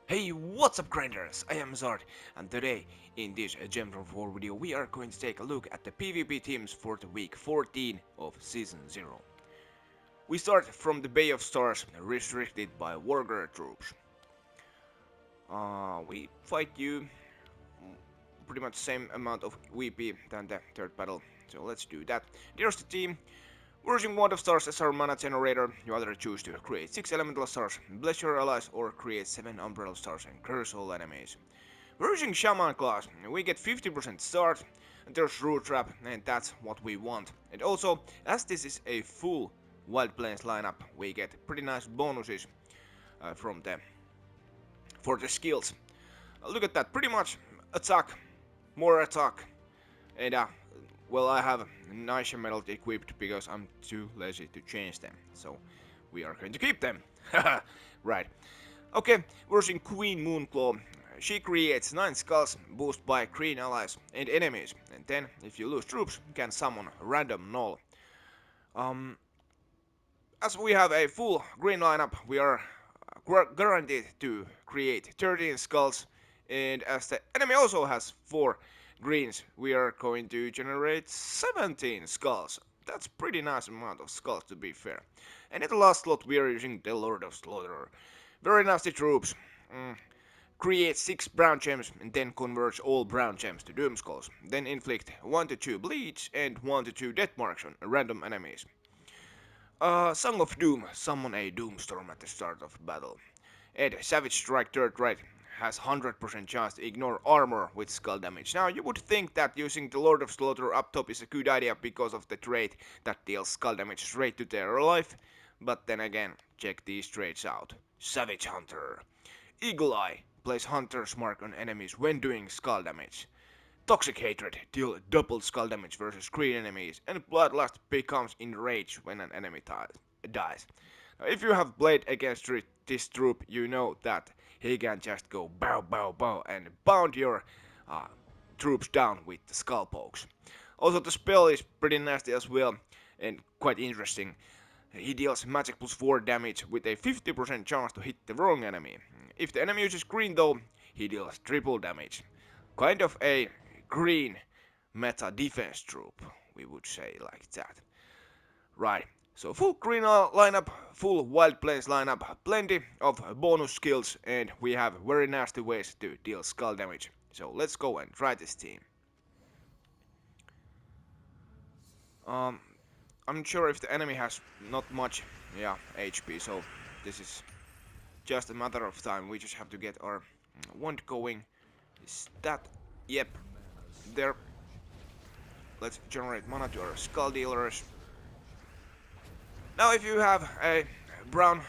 Hey, what's up grinders? I am Zard, and today in this Gem from 4 video we are going to take a look at the PvP teams for the week 14 of Season 0. We start from the Bay of Stars, restricted by Wargare troops. We fight you pretty much same amount of VP than the third battle, so let's do that. There's the team. We're using Wand of Stars as our mana generator. You either choose to create 6 elemental stars, bless your allies, or create 7 umbrella stars and curse all enemies. We're using Shaman class, we get 50% start, and there's Root Trap, and that's what we want. And also, as this is a full Wild Plains lineup, we get pretty nice bonuses from them for the skills. Look at that, pretty much attack, more attack, and well, I have nice metal equipped because I'm too lazy to change them, so we are going to keep them. Right. Okay, we're using Queen Moonclaw. She creates 9 skulls, boosted by green allies and enemies, and then, if you lose troops, can summon a random null. As we have a full green lineup, we are guaranteed to create 13 skulls, and as the enemy also has 4 greens, we are going to generate 17 skulls. That's pretty nice amount of skulls, to be fair. And in the last slot we are using the Lord of Slaughter. Very nasty troops. Create 6 brown gems and then converts all brown gems to doom skulls. Then inflict 1 to 2 bleeds and 1 to 2 death marks on random enemies. Song of Doom, summon a Doomstorm at the start of battle. And Savage Strike third right has 100% chance to ignore armor with skull damage. Now you would think that using the Lord of Slaughter up top is a good idea because of the trait that deals skull damage straight to their life, but then again, check these traits out. Savage Hunter. Eagle Eye, place Hunter's mark on enemies when doing skull damage. Toxic Hatred, deal double skull damage versus green enemies, and Bloodlust becomes enraged when an enemy dies. Now, if you have played against this troop, you know that he can just go bow bow bow and pound your uh, troops down with the skull pokes. Also, the spell is pretty nasty as well and quite interesting. He deals magic plus 4 damage with a 50% chance to hit the wrong enemy. If the enemy uses green though, he deals triple damage. Kind of a green meta defense troop, we would say like that. Right, so full green lineup, full Wild Plains lineup, plenty of bonus skills, and we have very nasty ways to deal skull damage. So let's go and try this team. Um, I'm not sure if the enemy has not much, HP, so this is just a matter of time. We just have to get our wand going. Is that? Yep, there. Let's generate mana to our skull dealers. Now if you have a brown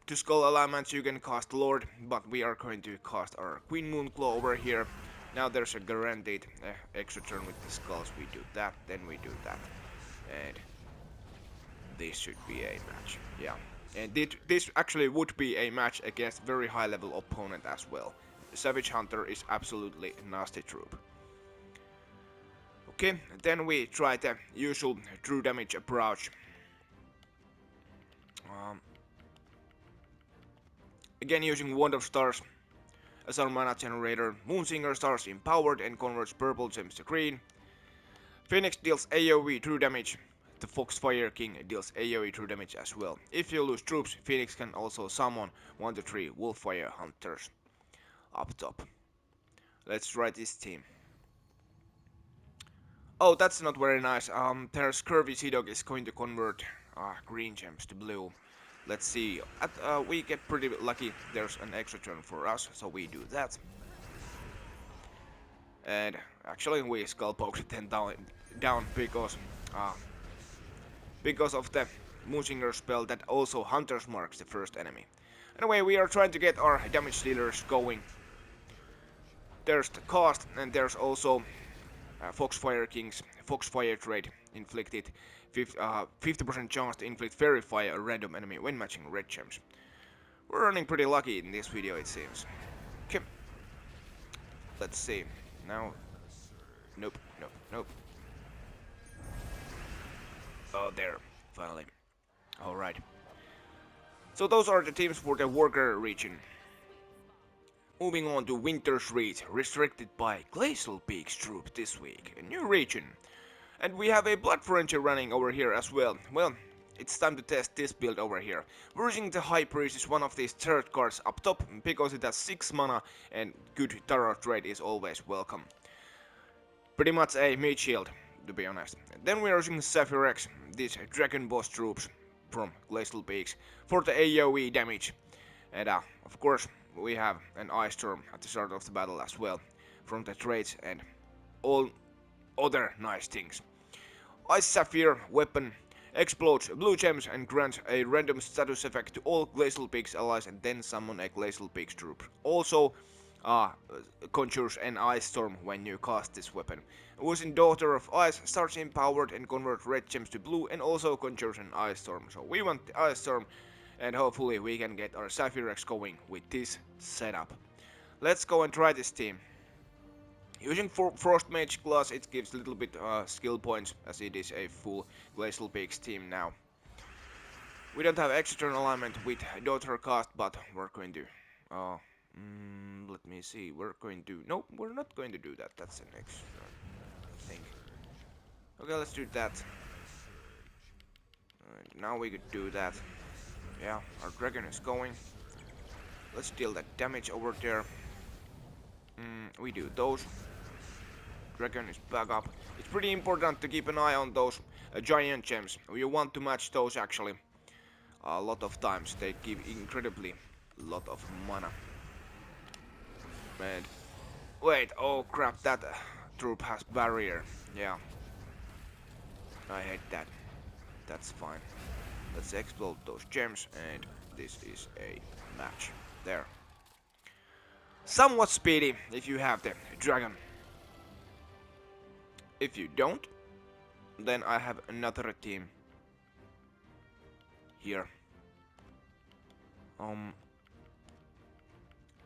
to skull alignment, you can cast Lord, but we are going to cast our Queen Moonclaw over here. Now there's a guaranteed extra turn with the skulls. We do that, then we do that, and this should be a match. Yeah, and this actually would be a match against very high level opponent as well. Savage Hunter is absolutely a nasty troop. Okay, then we try the usual true damage approach. Again using Wand of Stars as our mana generator. Moonsinger Stars empowered and converts purple gems to green. Phoenix deals AoE true damage. The Foxfire King deals AoE true damage as well. If you lose troops, Phoenix can also summon 1 to 3 Wolffire Hunters up top. Let's try this team. Oh, that's not very nice. Their Scurvy Sea-Dog is going to convert green gems to blue. Let's see. We get pretty lucky. There's an extra turn for us, so we do that. And actually, we skull poked them down because of the Moonsinger spell that also Hunters marks the first enemy. Anyway, we are trying to get our damage dealers going. There's the cost, and there's also Foxfire King's Foxfire trade inflicted 50% chance to inflict Fairy Fire a random enemy when matching red gems. We're running pretty lucky in this video, it seems. Okay, let's see. Now, nope. Oh, there, finally. Alright. So those are the teams for the Wargare region. Moving on to Winter's Reach, restricted by Glacial Peaks troop this week, a new region. And we have a Blood Frontier running over here as well. Well, it's time to test this build over here. Virgin the High Priest is one of these third cards up top, because it has 6 mana and good tarot trade is always welcome. Pretty much a mid shield, to be honest. Then we are using Sapphire X, these Dragon Boss troops from Glacial Peaks, for the AoE damage. And of course, we have an Ice Storm at the start of the battle as well, from the trades and all other nice things. Ice Sapphire weapon explodes blue gems and grants a random status effect to all Glacial Peaks allies and then summon a Glacial Peaks troop. Also, conjures an Ice Storm when you cast this weapon. Using Daughter of Ice starts empowered and converts red gems to blue and also conjures an Ice Storm. So we want the Ice Storm and hopefully we can get our Sapphire X going with this setup. Let's go and try this team. Using Frost Mage class, it gives a little bit skill points as it is a full Glacial Peaks team now. We don't have extra alignment with Daughter cast, but we're going to let me see, we're going to... Nope, we're not going to do that, that's an extra thing. Okay, let's do that. Now we could do that. Yeah, our dragon is going. Let's deal that damage over there. We do those. Dragon is back up. It's pretty important to keep an eye on those giant gems. You want to match those actually. A lot of times they give incredibly lot of mana. And wait, oh crap, that troop has barrier. Yeah, I hate that. That's fine. Let's explode those gems and this is a match. There. Somewhat speedy if you have the dragon. If you don't, then I have another team here.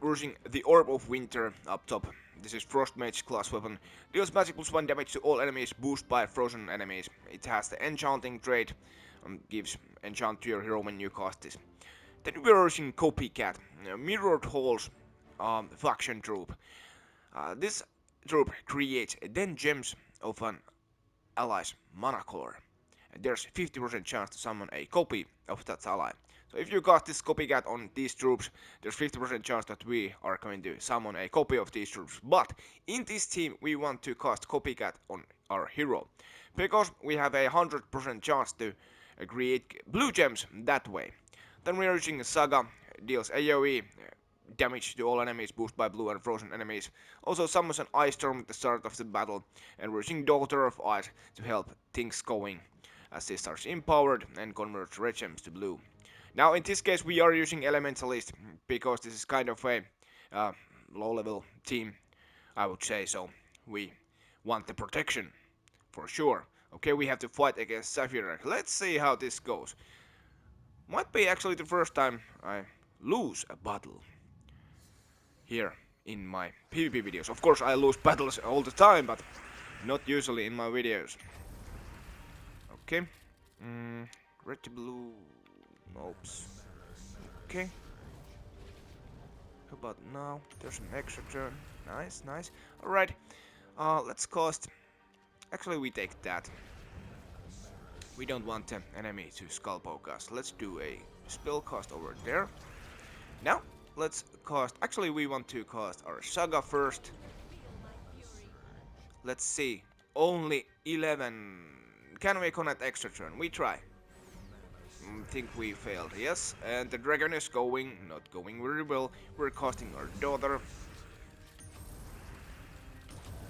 Using the Orb of Winter up top. This is Frost Mage class weapon. Deals magic +1 damage to all enemies, boost by frozen enemies. It has the enchanting trait, gives enchant to your hero when you cast this. Then we are using Copycat, Mirrored Halls faction troop. This troop creates 10 gems of an ally's mana color. And there's 50% chance to summon a copy of that ally. So if you cast this Copycat on these troops, there's 50% chance that we are going to summon a copy of these troops. But in this team, we want to cast Copycat on our hero, because we have a 100% chance to create blue gems that way. Then we are using Saga, deals AoE damage to all enemies, boost by blue and frozen enemies. Also summons an Ice Storm at the start of the battle, and we're using Daughter of Ice to help things going, as she starts empowered and converts red gems to blue. Now in this case we are using Elementalist, because this is kind of a low level team, I would say, so we want the protection, for sure. Okay, we have to fight against Sapphire. Let's see how this goes. Might be actually the first time I lose a battle here in my PvP videos. Of course I lose battles all the time, but not usually in my videos. Okay, red to blue. Oops. Okay. How about now? There's an extra turn. Nice, nice. Alright. Let's cast... Actually, we take that. We don't want the enemy to skull poke us. Let's do a spell cast over there. Now, let's cast... Actually, we want to cast our Saga first. Let's see. Only 11. Can we connect extra turn? We try. Think we failed, yes, and the dragon is going, not going very well. We're casting our daughter.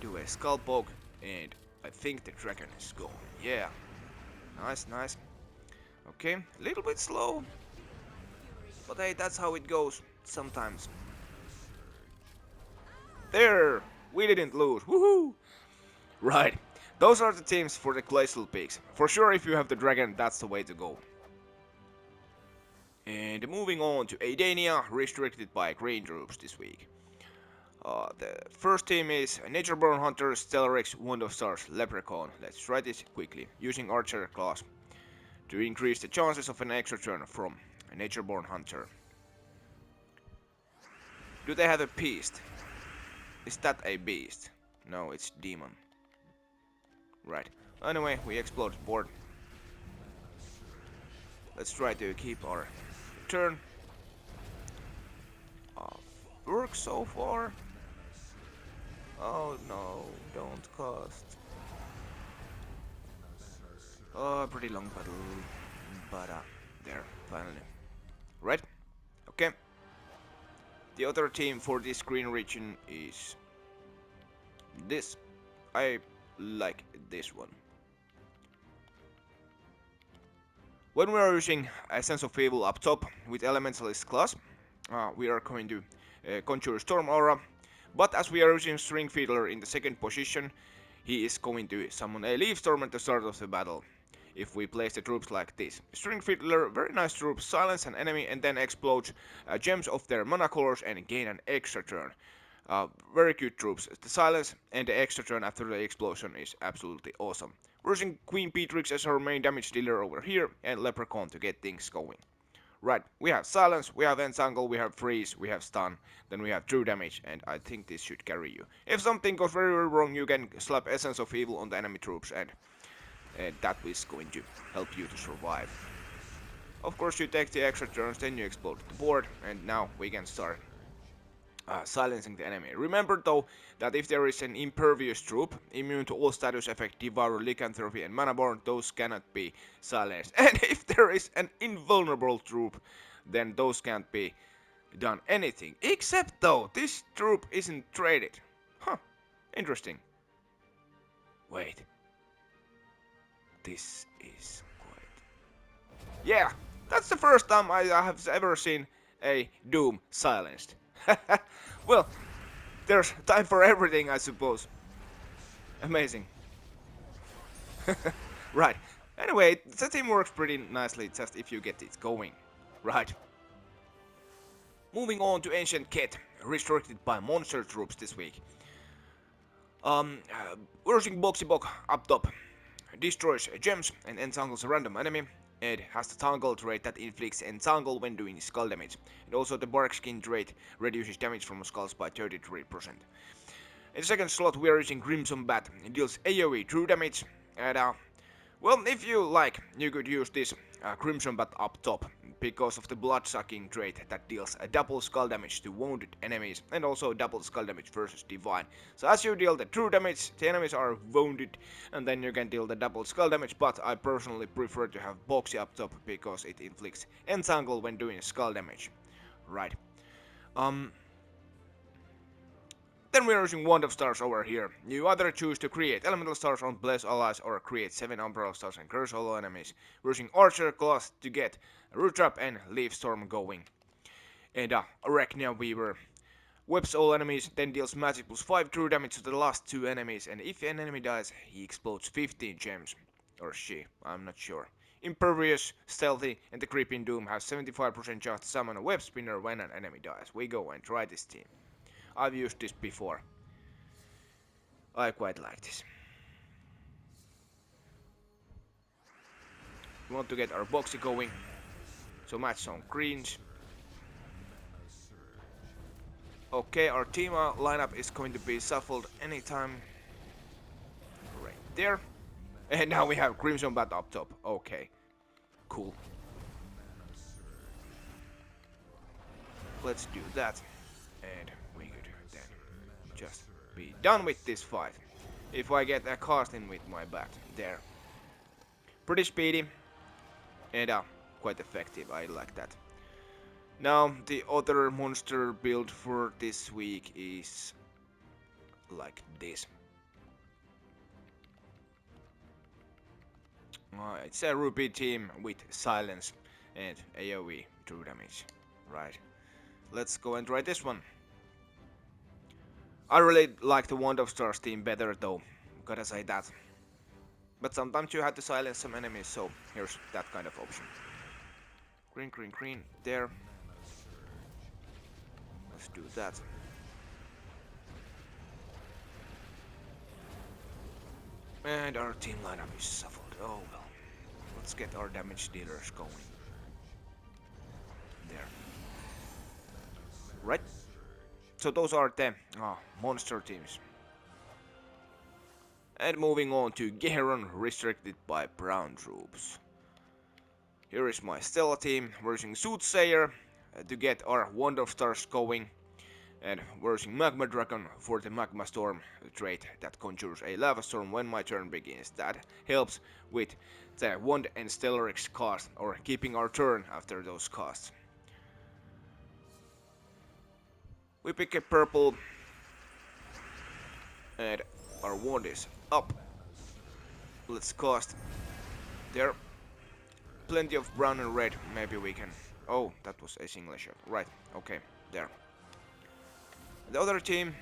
Do a skull poke, and I think the dragon is going. Yeah, nice, nice. Okay, a little bit slow, but hey, that's how it goes sometimes. There, we didn't lose. Woohoo! Right, those are the teams for the Glacial Peaks. For sure, if you have the dragon, that's the way to go. And moving on to Aidania, restricted by green troops this week. The first team is Natureborn Hunter, Stellarex, Wand of Stars, Leprechaun. Let's try this quickly, using Archer class to increase the chances of an extra turn from Natureborn Hunter. Do they have a beast? Is that a beast? No, it's demon. Right. Anyway, we explode the board. Let's try to keep our turn. Work so far. Oh no, don't cost. Oh, pretty long battle. But there, finally. Right? Okay. The other team for this green region is this. I like this one. When we are using a Sense of Evil up top with Elementalist class, we are going to conjure Storm Aura, but as we are using String Fiddler in the second position, he is going to summon a Leaf Storm at the start of the battle. If we place the troops like this. String Fiddler, very nice troop, silence an enemy and then explodes gems of their mana colors and gain an extra turn. Very good troops. The silence and the extra turn after the explosion is absolutely awesome. We're using Queen Beatrix as our main damage dealer over here and Leprechaun to get things going. Right, we have silence, we have entangle, we have freeze, we have stun, then we have true damage, and I think this should carry you. If something goes very, very wrong, you can slap Essence of Evil on the enemy troops and that is going to help you to survive. Of course, you take the extra turns, then you explode the board, and now we can start silencing the enemy. Remember though that if there is an impervious troop, immune to all status effect, devour, lycanthropy and manaborn, those cannot be silenced. And if there is an invulnerable troop, then those can't be done anything. Except though, this troop isn't traded. Huh, interesting. Wait. This is quite... Yeah, that's the first time I have ever seen a Doom silenced. Well, there's time for everything, I suppose. Amazing. Right. Anyway, the team works pretty nicely just if you get it going. Right. Moving on to Ancient Khet, restricted by monster troops this week. We're using Boxy Bok up top. Destroys gems and entangles a random enemy. It has the Tangle trait that inflicts entangle when doing skull damage, and also the Bark Skin trait reduces damage from skulls by 33%. In the second slot we are using Crimson Bat, it deals AoE true damage, and well, if you like, you could use this Crimson Bat up top, because of the Blood Sucking trait that deals a double skull damage to wounded enemies, and also double skull damage versus Divine. So as you deal the true damage, the enemies are wounded, and then you can deal the double skull damage, but I personally prefer to have Boxy up top, because it inflicts entangle when doing skull damage. Right. Then we are using Wand of Stars over here. You either choose to create Elemental Stars on Bless Allies or create 7 Umbrella Stars and Curse Hollow enemies. We're using Archer class to get Root Trap and Leaf Storm going. And Arachnia Weaver whips all enemies, then deals magic plus 5 true damage to the last 2 enemies, and if an enemy dies, he explodes 15 gems. Or she, I'm not sure. Impervious, Stealthy, and the Creeping Doom has 75% chance to summon a web spinner when an enemy dies. We go and try this team. I've used this before. I quite like this. We want to get our Boxy going. So match some greens. Okay, our team lineup is going to be shuffled anytime. Right there. And now we have Crimson Bat up top. Okay. Cool. Let's do that. And we could then just be done with this fight. If I get a cast in with my bat. There. Pretty speedy. And quite effective. I like that. Now, the other monster build for this week is like this. It's a Ruby team with silence and AoE true damage. Right. Let's go and try this one. I really like the Wand of Stars team better though, gotta say that. But sometimes you have to silence some enemies, so here's that kind of option. Green, green, green, there. Let's do that. And our team lineup is shuffled. Oh well. Let's get our damage dealers going. There. Right. So those are the monster teams. And moving on to Geheron, restricted by brown troops. Here is my Stella team, versus Soothsayer to get our Wand of Stars going, and versus Magma Dragon for the Magma Storm trait that conjures a lava storm when my turn begins. That helps with the Wand and Stellarix cost, or keeping our turn after those costs. We pick a purple, and our wand is up. Let's cast there. Plenty of brown and red, maybe we can... Oh, that was a single shot. Right, okay, there. The other team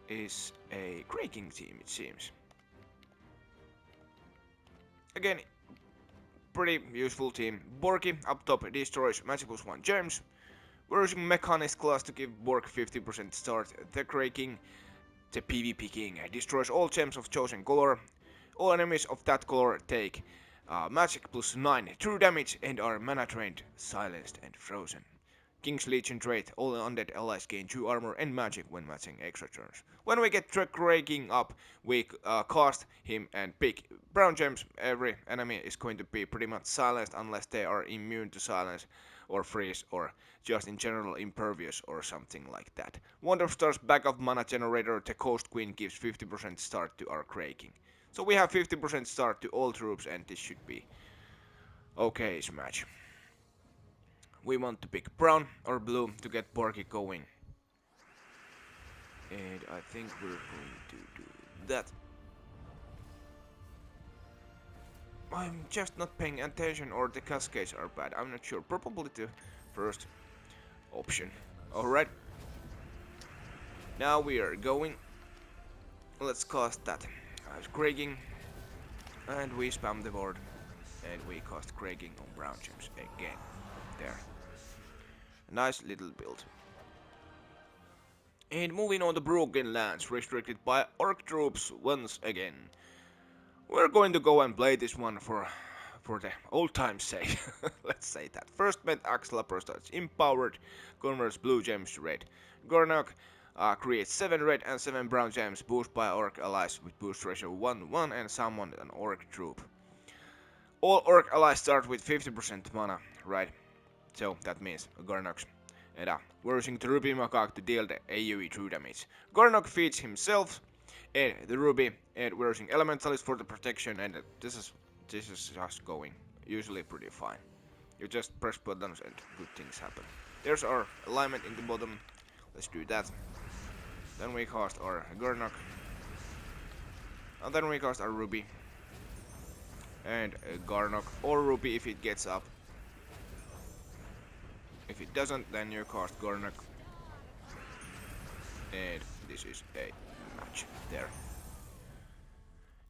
is a Kraking team, it seems. Again, pretty useful team. Borky up top destroys magic +1 gems. We're using Mechanist class to give Bork 50% start. The Kraking, the PvP king, destroys all gems of chosen color. All enemies of that color take magic +9 true damage and are mana drained, silenced and frozen. King's Legion trait, all undead allies gain 2 armor and magic when matching extra turns. When we get Kraking up, we cast him and pick brown gems. Every enemy is going to be pretty much silenced unless they are immune to silence or freeze or just in general impervious or something like that. Wand of Stars backup mana generator, the Coast Queen gives 50% start to our Kraking. So we have 50% start to all troops and this should be okay match. We want to pick brown or blue to get Borky going. And I think we're going to do that. I'm just not paying attention or the cascades are bad. I'm not sure. Probably the first option. Alright. Now we are going. Let's cast that. Kraking. And we spam the board. And we cast Kraking on brown gems again. There. Nice little build. And moving on to Broken Lands, restricted by Orc troops once again. We're going to go and play this one for the old time's sake. Let's say that. First met Axelapper starts empowered, converts blue gems to red. Gornok creates 7 red and 7 brown gems, boosted by Orc allies with boost ratio 1-1 and summon an Orc troop. All Orc allies start with 50% mana, right? So that means Gornoks. And we're using the Ruby Macaque to deal the AoE true damage. Gornok feeds himself and the Ruby, and we're using Elementalist for the protection, and this is just going usually pretty fine. You just press buttons and good things happen. There's our alignment in the bottom. Let's do that. Then we cast our Gornok. And then we cast our Ruby. And Gornok or Ruby if it gets up. If it doesn't, then you cast Gornok. And this is a match there.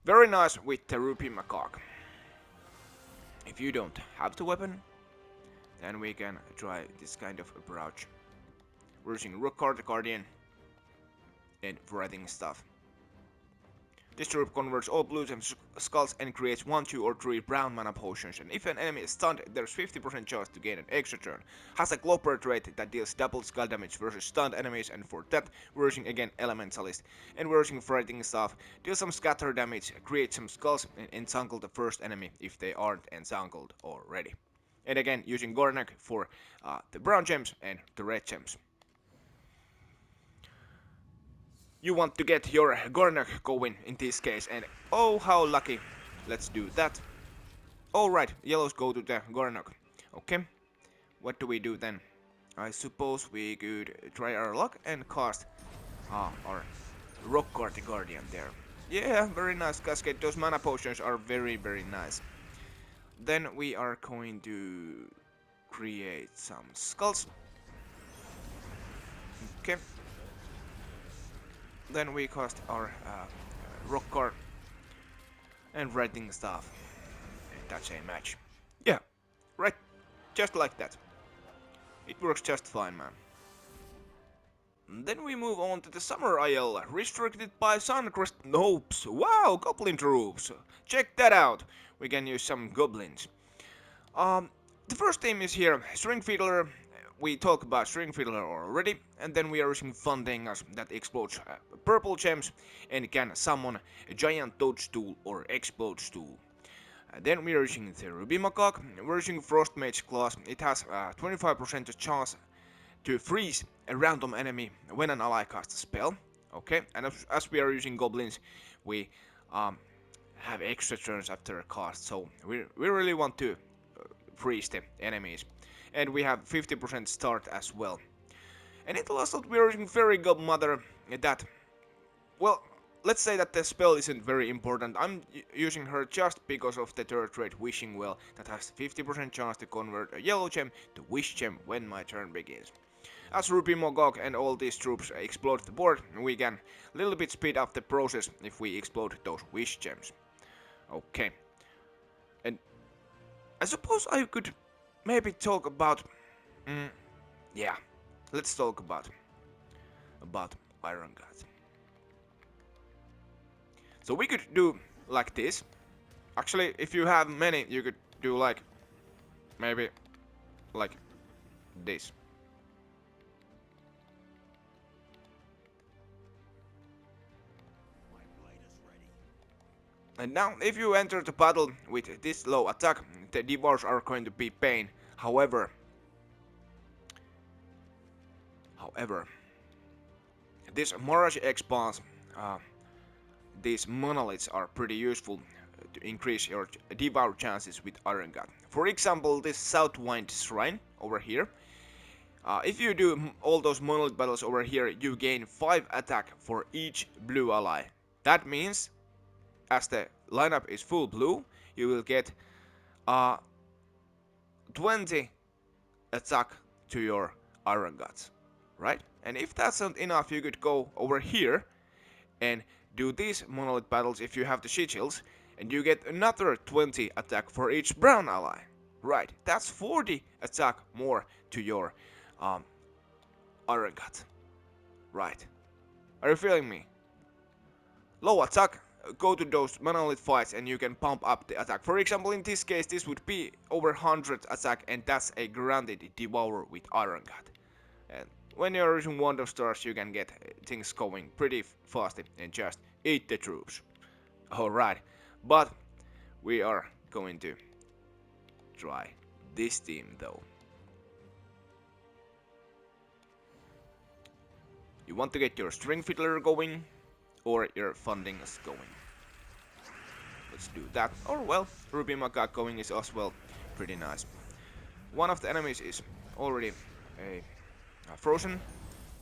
Very nice with the Ruby Macaque. If you don't have the weapon, then we can try this kind of approach. We're using Wargare the Guardian and writing stuff. This troop converts all blue gem skulls and creates 1, 2 or 3 brown mana potions, and if an enemy is stunned, there's 50% chance to gain an extra turn. Has a Clopper trait that deals double skull damage versus stunned enemies, and for that we're using again Elementalist. And we're using Frighting Staff, deal some scatter damage, create some skulls and entangle the first enemy if they aren't entangled already. And again using Gornok for the brown gems and the red gems. You want to get your Gornok going in this case, and oh how lucky. Let's do that. Alright, yellows go to the Gornok. Okay, what do we do then? I suppose we could try our luck and cast our Wargare the Guardian there. Yeah, very nice cascade. Those mana potions are very nice. Then we are going to create some skulls. Okay. Then we cast our Wargare and writing stuff. And that's a match. Yeah, right, just like that. It works just fine, man. Then we move on to the Summer Isle, restricted by Suncrest Nopes. Wow, Goblin troops! Check that out! We can use some Goblins. The first team is here, String Fiddler, we talked about String Fiddler already, and then we are using Fundingas that explodes purple gems and can summon a giant toadstool or explodestool. Then we are using the Ruby Macaque. We're using Frost Mage class. It has 25% chance to freeze a random enemy when an ally casts a spell. Okay, and as we are using goblins, we have extra turns after a cast, so we really want to freeze the enemies. And we have 50% start as well. And in the last slot we are using Fairy Godmother that, well, let's say that the spell isn't very important. I'm using her just because of the third trait Wishing Well that has 50% chance to convert a yellow gem to Wish Gem when my turn begins. As Ruby Mogok and all these troops explode the board, we can a little bit speed up the process if we explode those Wish Gems. Okay. And I suppose I could maybe talk about... yeah, let's talk about Iron God. So we could do like this. Actually, if you have many, you could do like, maybe like this. And now, if you enter the battle with this low attack, the devours are going to be pain. However, this Maraji Expanse, these monoliths are pretty useful to increase your devour chances with Iron God. For example, this Southwild Shrine over here. If you do all those monolith battles over here, you gain 5 attack for each blue ally. That means, as the lineup is full blue, you will get 20 attack to your Iron Gods, right? And if that's not enough, you could go over here and do these monolith battles if you have the sigils, and you get another 20 attack for each brown ally. Right, that's 40 attack more to your Iron God. Right. Are you feeling me? Low attack, go to those monolith fights and you can pump up the attack. For example, in this case, this would be over 100 attack, and that's a granted devour with Iron God. And when you're using Wand of Stars, you can get things going pretty fast and just eat the troops. Alright, but we are going to try this team though. You want to get your String Fiddler going, or your Fundingas going. Let's do that. Or well, Ruby Macaque going is as well pretty nice. One of the enemies is already a frozen.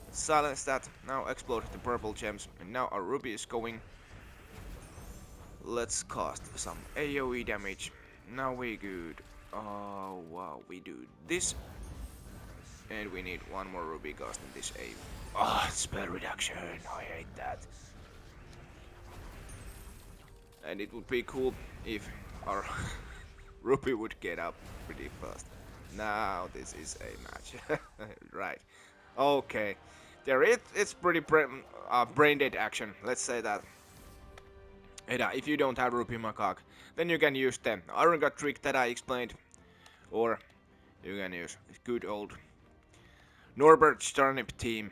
Let's silence that. Now explode the purple gems. And now our Ruby is going. Let's cast some AoE damage. Now we good. Oh wow, we do this. And we need one more Ruby cast in this AoE. Ah, spell reduction. I hate that. And it would be cool if our Ruby would get up pretty fast. Now this is a match. Right. Okay. There it's pretty brain dead action. Let's say that. And if you don't have Ruby Macaque, then you can use the Iron God trick that I explained. Or you can use good old Norbert's Turnip team.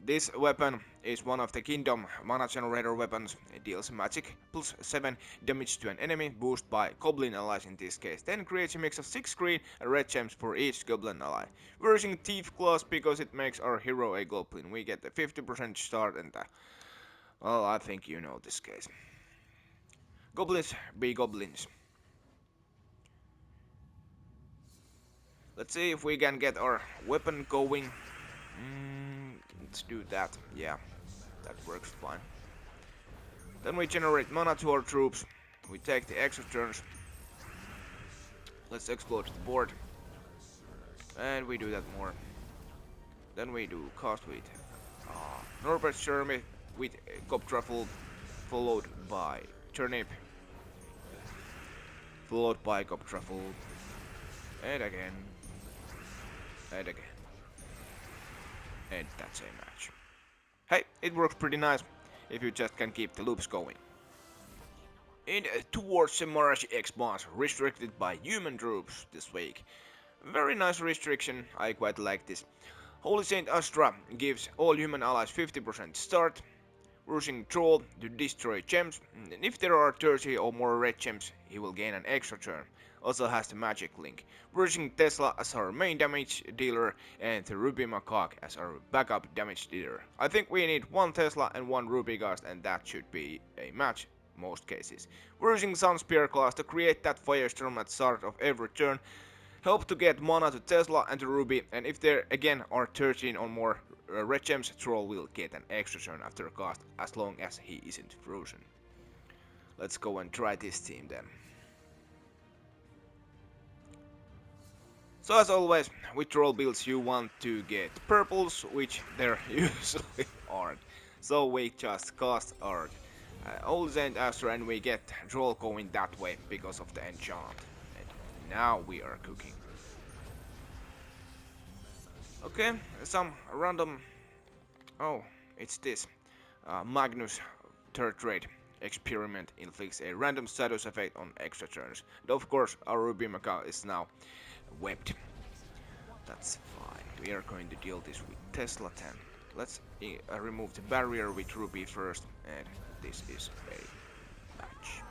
This weapon is one of the Kingdom mana generator weapons. It deals magic plus 7 damage to an enemy, boosted by Goblin allies in this case. Then creates a mix of 6 green and red gems for each Goblin ally. We're using Thief class because it makes our hero a Goblin. We get the 50% start and well, I think you know this case. Goblins be goblins. Let's see if we can get our weapon going. Let's do that. Yeah, that works fine. Then we generate mana to our troops. We take the extra turns. Let's explode the board. And we do that more. Then we do cast with Norbert's Turnip with Cop Truffle, followed by Turnip, followed by Cop Truffle, and again, and again. And that's a match. Hey, it works pretty nice if you just can keep the loops going. And towards the Maraji Expanse, restricted by human troops this week. Very nice restriction, I quite like this. Holy Saint Astra gives all human allies 50% start, rushing Troll to destroy gems, and if there are 30 or more red gems, he will gain an extra turn. Also has the magic link. Rushing Tesla as our main damage dealer and the Ruby Macaque as our backup damage dealer. I think we need one Tesla and one Ruby Ghost, and that should be a match most cases. We're using Sun Spear class to create that firestorm at start of every turn, help to get mana to Tesla and to Ruby, and if there again are 13 or more red gems, Troll will get an extra turn after a cast as long as he isn't frozen. Let's go and try this team then. So as always, with Troll builds you want to get purples, which there usually aren't. So we just cast our Old Saint Astra and we get Troll going that way because of the enchant. And now we are cooking. Okay, some random... Oh, it's this. Magnus third rate experiment inflicts a random status effect on extra turns. And of course, our Ruby Macaque is now webbed. That's fine. We are going to deal this with Tesla 10. Let's remove the barrier with Ruby first, and this is a match.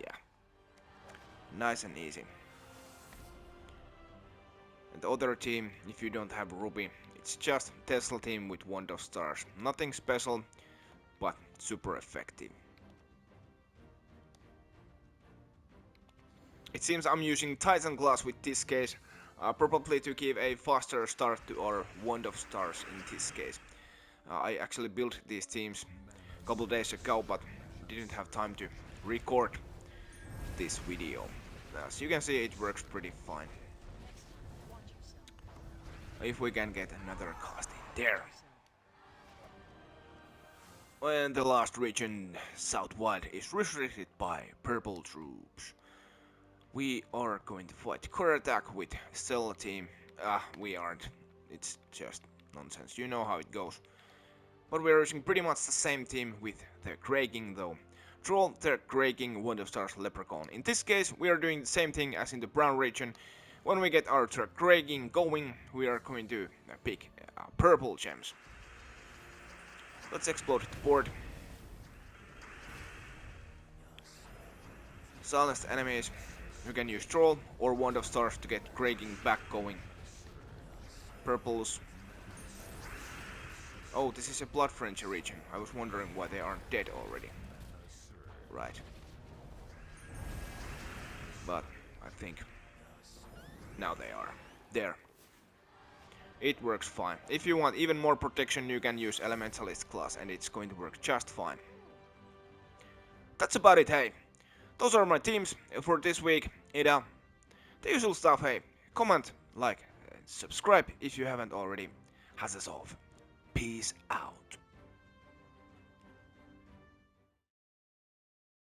Yeah, nice and easy. And the other team, if you don't have Ruby, it's just Tesla team with Wand of Stars. Nothing special, but super effective. It seems I'm using Titan Glass with this case, probably to give a faster start to our Wand of Stars in this case. I actually built these teams a couple days ago, but didn't have time to record this video. As you can see, it works pretty fine. If we can get another cast in there. And the last region, Southwild, is restricted by purple troops. We are going to fight core attack with Stella team. We aren't. It's just nonsense. You know how it goes. But we're using pretty much the same team with the Kraking though. Troll, the Kraking, Wand of Stars, Leprechaun. In this case, we are doing the same thing as in the brown region. When we get our Kraking going, we are going to pick purple gems. Let's explode the board. Silence enemies. You can use Troll or Wand of Stars to get Kraking back going. Purples. Oh, this is a Blood Frenzy region. I was wondering why they aren't dead already. Right. But I think now they are. There. It works fine. If you want even more protection, you can use Elementalist class and it's going to work just fine. That's about it, hey. Those are my teams for this week. The usual stuff, hey. Comment, like, subscribe if you haven't already. Has us off. Peace out.